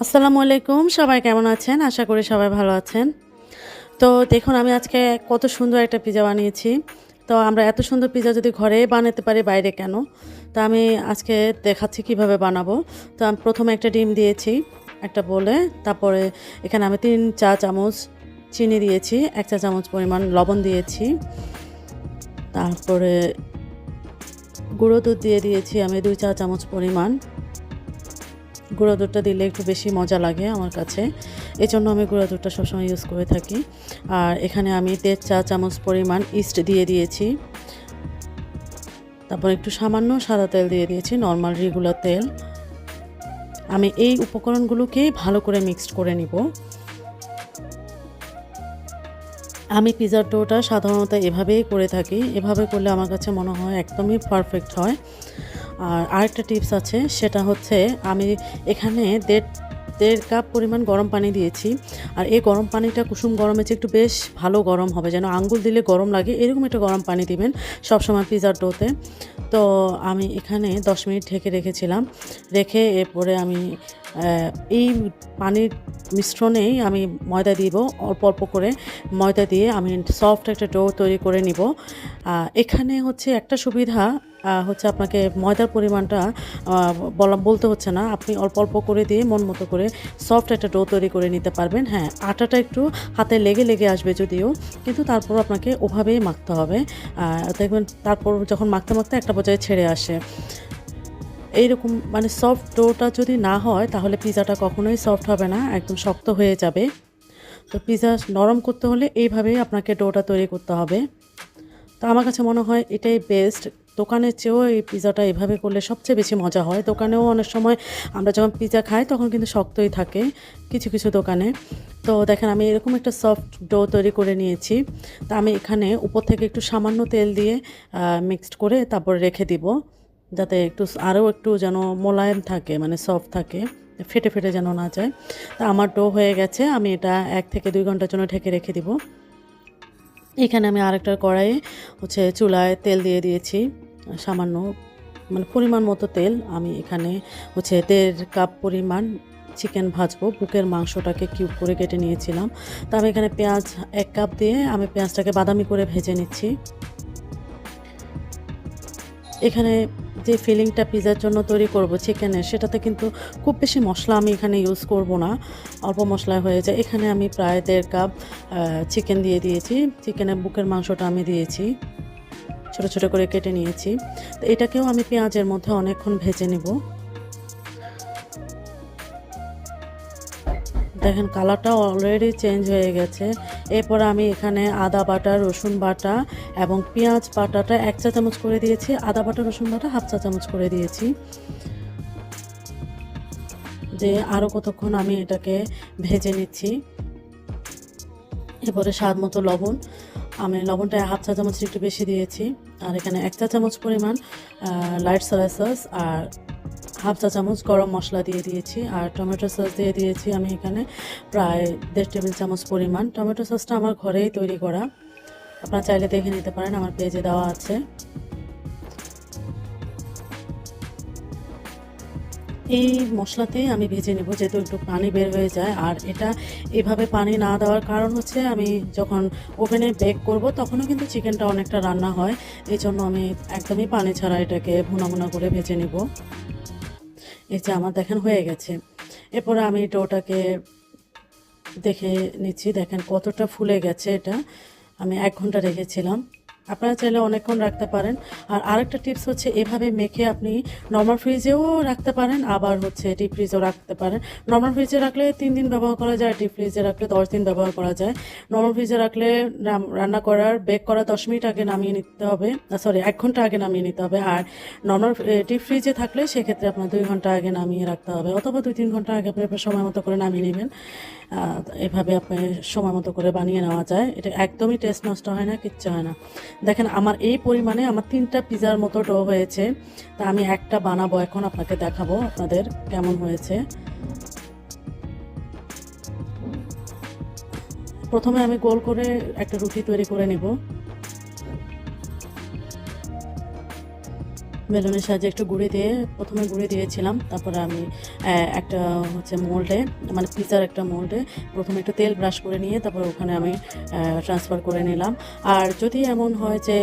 আসসালামু আলাইকুম। সবাই কেমন আছেন? আশা করি সবাই ভালো আছেন। তো দেখুন আমি আজকে কত সুন্দর একটা পিজ্জা বানিয়েছি। তো আমরা এত সুন্দর পিজ্জা যদি ঘরেই বানাতে পারি বাইরে কেন? তো আমি আজকে দেখাচ্ছি কিভাবে বানাবো। তো আমি ১ম এ একটা ডিম দিয়েছি একটা বোলে। তারপরে এখানে আমি ৩ চা চামচ চিনি দিয়েছি, ১ চা চামচ পরিমাণ লবণ দিয়েছি। তারপরে গুঁড়ো দুধ দিয়ে দিয়েছি আমি ২ চা চামচ পরিমাণ। গুঁড়ো দুধটা দিলে একটু বেশি মজা লাগে আমার কাছে, এজন্য আমি গুঁড়ো দুধটা সবসময় ইউজ করে থাকি। আর এখানে আমি ১.৫ চা চামচ পরিমাণ ইস্ট দিয়ে দিয়েছি। তারপর একটু সামান্য সাদা তেল দিয়ে দিয়েছি, নর্মাল রেগুলার তেল। আমি এই উপকরণগুলোকে ভালো করে মিক্সড করে নিব। আমি পিৎজার ডোটা সাধারণত এভাবেই করে থাকি। এভাবে করলে আমার কাছে মনে হয় একদমই পারফেক্ট হয়। আর আরেকটা টিপস আছে, সেটা হচ্ছে আমি এখানে দেড় কাপ পরিমাণ গরম পানি দিয়েছি। আর এই গরম পানিটা কুসুম গরমের চেয়ে একটু বেশ ভালো গরম হবে, যেন আঙ্গুল দিলে গরম লাগে এরকম একটা গরম পানি দিবেন সবসময় পিৎজার ডোতে। তো আমি এখানে ১০ মিনিট ঢেকে রেখেছিলাম। রেখে এরপরে আমি এই পানির মিশ্রণেই আমি ময়দা দিব, অল্প অল্প করে ময়দা দিয়ে আমি সফট একটা ডো তৈরি করে নিব। এখানে হচ্ছে একটা সুবিধা হচ্ছে, আপনাকে ময়দার পরিমাণটা বলতে হচ্ছে না, আপনি অল্প অল্প করে দিয়ে মন মতো করে সফট একটা ডো তৈরি করে নিতে পারবেন। হ্যাঁ, আটাটা একটু হাতে লেগে লেগে আসবে যদিও, কিন্তু তারপর আপনাকে ওভাবেই মাখতে হবে। দেখবেন তারপর যখন মাখতে মাখতে একটা পর্যায়ে ছেড়ে আসে। এইরকম মানে সফট ডোটা যদি না হয় তাহলে পিৎজাটা কখনোই সফট হবে না, একদম শক্ত হয়ে যাবে। তো পিৎজা নরম করতে হলে এইভাবেই আপনাকে ডোটা তৈরি করতে হবে। তো আমার কাছে মনে হয় এটাই বেস্ট। দোকানের চেয়েও এই পিৎজাটা এভাবে করলে সবচেয়ে বেশি মজা হয়। দোকানেও অনেক সময় আমরা যখন পিৎজা খাই তখন কিন্তু শক্তই থাকে কিছু কিছু দোকানে। তো দেখেন আমি এরকম একটা সফট ডো তৈরি করে নিয়েছি। তা আমি এখানে উপর থেকে একটু সামান্য তেল দিয়ে মিক্সড করে তারপর রেখে দিব, যাতে একটু আরও একটু যেন মোলায়েম থাকে, মানে সফট থাকে, ফেটে ফেটে যেন না যায়। তা আমার ডো হয়ে গেছে, আমি এটা ১ থেকে ২ ঘন্টার জন্য ঢেকে রেখে দিব। এখানে আমি আরেকটা কড়াইয়ে হচ্ছে চুলায় তেল দিয়ে দিয়েছি, সামান্য মানে পরিমাণ মতো তেল। আমি এখানে হচ্ছে ১.৫ কাপ পরিমাণ চিকেন ভাজবো। বুকের মাংসটাকে কিউব করে কেটে নিয়েছিলাম। তো আমি এখানে পেঁয়াজ ১ কাপ দিয়ে আমি পেঁয়াজটাকে বাদামি করে ভেজে নিচ্ছি। এখানে যে ফিলিংটা পিৎজার জন্য তৈরি করব চিকেনের, সেটাতে কিন্তু খুব বেশি মশলা আমি এখানে ইউজ করব না, অল্প মশলায় হয়ে যায়। এখানে আমি প্রায় ১.৫ কাপ চিকেন দিয়ে দিয়েছি। চিকেনের বুকের মাংসটা আমি দিয়েছি, ছোট ছোট করে কেটে নিয়েছি। তো এটাকেও আমি পেঁয়াজের মধ্যে অনেকক্ষণ ভেজে নেব। দেখেন কালারটা অলরেডি চেঞ্জ হয়ে গেছে। এরপর আমি এখানে আদা বাটা, রসুন বাটা এবং পেঁয়াজ বাটাটা ১ চা চামচ করে দিয়েছি। আদা বাটা, রসুন বাটা 1/2 চা চামচ করে দিয়েছি। যে আরও কতক্ষণ আমি এটাকে ভেজে নিচ্ছি। এরপরে স্বাদ মতো লবণ, আমি লবণটা 1/2 চা চামচ একটু বেশি দিয়েছি। আর এখানে 1 চা চামচ পরিমাণ লাইট সয়া সস আর 1/2 চা চামচ গরম মশলা দিয়ে দিয়েছি। আর টমেটো সস দিয়ে দিয়েছি আমি এখানে প্রায় 1.5 টেবিল চামচ পরিমাণ। টমেটো সসটা আমার ঘরেই তৈরি করা, আপনারা চাইলে দেখে নিতে পারেন, আমার পেজে দেওয়া আছে। এই মশলাতেই আমি ভেজে নেব, যেহেতু একটু পানি বের হয়ে যায়। আর এটা এভাবে পানি না দেওয়ার কারণ হচ্ছে, আমি যখন ওভেনে বেক করব তখনও কিন্তু চিকেনটা অনেকটা রান্না হয়, এই জন্য আমি একদমই পানি ছাড়া এটাকে ভুনা ভুনা করে ভেজে নেব। এই যে আমার দেখেন হয়ে গেছে। এরপরে আমি ডোটাকে দেখে নিচ্ছি, দেখেন কতটা ফুলে গেছে। এটা আমি ১ ঘন্টা রেখেছিলাম, আপনারা চাইলে অনেকক্ষণ রাখতে পারেন। আর আরেকটা টিপস হচ্ছে, এভাবে মেখে আপনি নর্মাল ফ্রিজেও রাখতে পারেন, আবার হচ্ছে ডিপ ফ্রিজেও রাখতে পারেন। নর্মাল ফ্রিজে রাখলে ৩ দিন ব্যবহার করা যায়, ডিপ ফ্রিজে রাখলে ১০ দিন ব্যবহার করা যায়। নর্মাল ফ্রিজে রাখলে রান্না করার বেক করা ১০ মিনিট আগে নামিয়ে নিতে হবে, সরি ১ ঘন্টা আগে নামিয়ে নিতে হবে। আর নর্মাল ডিপ ফ্রিজে থাকলে সেক্ষেত্রে আপনার ২ ঘন্টা আগে নামিয়ে রাখতে হবে, অথবা ২-৩ ঘন্টা আগে আপনি আপনার সময় মতো করে নামিয়ে নেবেন। এভাবে আপনি সময় মতো করে বানিয়ে নেওয়া যায়। এটা একদমই টেস্ট নষ্ট হয় না, কিচ্ছু হয় না। দেখেন আমার এই পরিমাণে আমার ৩টা পিৎজার মতো ডো হয়েছে। তা আমি একটা বানাবো এখন, আপনাকে দেখাবো আপনাদের কেমন হয়েছে। প্রথমে আমি গোল করে একটা রুটি তৈরি করে নেব। বেলুনের সাহায্যে একটু গুঁড়ি দিয়ে প্রথমে গুঁড়ি দিয়েছিলাম, তারপরে আমি একটা হচ্ছে মোল্ডে, মানে পিজার একটা মোল্ডে প্রথমে একটু তেল ব্রাশ করে নিয়ে তারপরে ওখানে আমি ট্রান্সফার করে নিলাম। আর যদি এমন হয় যে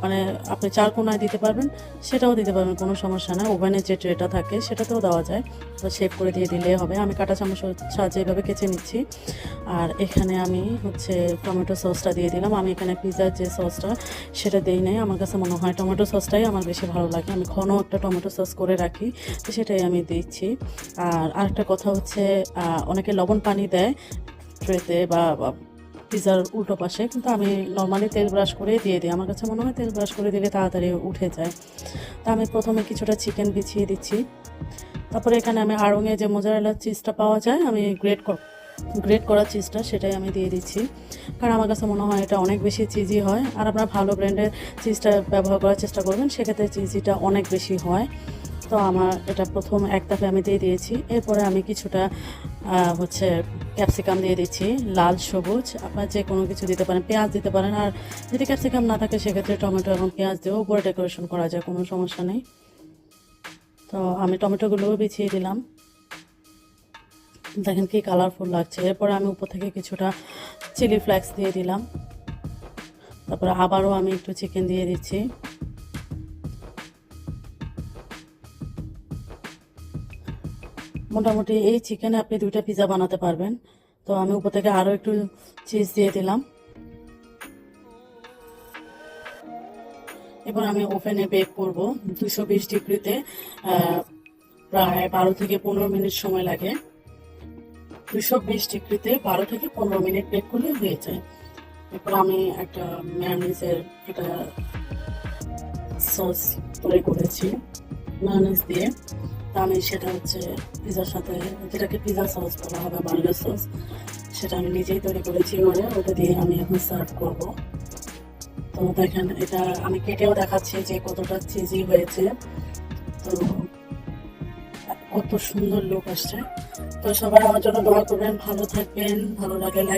মানে আপনি চার কোনায় দিতে পারবেন, সেটাও দিতে পারবেন, কোনো সমস্যা না। ওভেনের যে ট্রেটা থাকে সেটাতেও দেওয়া যায়, তো শেপ করে দিয়ে দিলে হবে। আমি কাঁটা চামচের সাহায্যে এভাবে কেচে নিচ্ছি। আর এখানে আমি হচ্ছে টমেটো সসটা দিয়ে দিলাম। আমি এখানে পিজার যে সসটা সেটা দিই নাই, আমার কাছে মনে হয় টমেটো সসটাই আমার বেশি ভালো লাগে। আমি ঘন একটা টমেটো সস করে রাখি, তো সেটাই আমি দিচ্ছি। আর আরেকটা কথা হচ্ছে অনেকে লবণ পানি দেয় ট্রেতে বা পিজার উল্টো পাশে, কিন্তু আমি নর্মালি তেল ব্রাশ করে দিয়ে দিই। আমার কাছে মনে হয় তেল ব্রাশ করে দিলে তাড়াতাড়ি উঠে যায়। তা আমি প্রথমে কিছুটা চিকেন বিছিয়ে দিচ্ছি। তারপরে এখানে আমি আড়ঙে যে মোজারেলা চিজটা পাওয়া যায়, আমি গ্রেট করা চিজটা সেটাই আমি দিয়ে দিচ্ছি, কারণ আমার কাছে মনে হয় এটা অনেক বেশি চিজি হয়। আর আপনার ভালো ব্র্যান্ডের চিজটা ব্যবহার করার চেষ্টা করবেন, সেক্ষেত্রে চিজিটা অনেক বেশি হয়। তো আমার এটা প্রথম এক ধাপে আমি দিয়ে দিয়েছি। এরপরে আমি কিছুটা হচ্ছে ক্যাপসিকাম দিয়ে দিচ্ছি, লাল সবুজ, আপনার যে কোনো কিছু দিতে পারেন, পেঁয়াজ দিতে পারেন। আর যদি ক্যাপসিকাম না থাকে সেক্ষেত্রে টমেটো এবং পেঁয়াজ দিয়েও উপরে ডেকোরেশন করা যায়, কোনো সমস্যা নেই। তো আমি টমেটোগুলোও বিছিয়ে দিলাম, দেখেন কি কালারফুল লাগছে। এরপরে আমি উপর থেকে কিছুটা চিলি ফ্লেক্স দিয়ে দিলাম, তারপরে আবারও আমি একটু চিকেন দিয়ে দিচ্ছি। মোটামুটি এই চিকেনে আপনি 2টা পিজা বানাতে পারবেন। তো আমি উপর থেকে আরও একটু চিজ দিয়ে দিলাম। এবার আমি ওভেনে বেক করব 220 ডিগ্রিতে, প্রায় 12 থেকে 15 মিনিট সময় লাগে। 220 ডিগ্রিতে 12 থেকে 15 মিনিট বেক করলে হয়ে যায়। এরপর আমি একটা মেয়োনিজের একটা সস তৈরি করেছি মেয়োনিজ দিয়ে। তা আমি সেটা হচ্ছে পিজার সাথে, যেটাকে পিজা সস বলা হবে, বার্গার সস, সেটা আমি নিজেই তৈরি করেছি ঘরে। ওটা দিয়ে আমি এখন সার্ভ করব। তো দেখেন, এটা আমি কেটেও দেখাচ্ছি যে কতটা চিজি হয়েছে। তো কত সুন্দর লুক আসছে। তো সবাই আমার জন্য দোয়া করবেন, ভালো থাকবেন, ভালো লাগে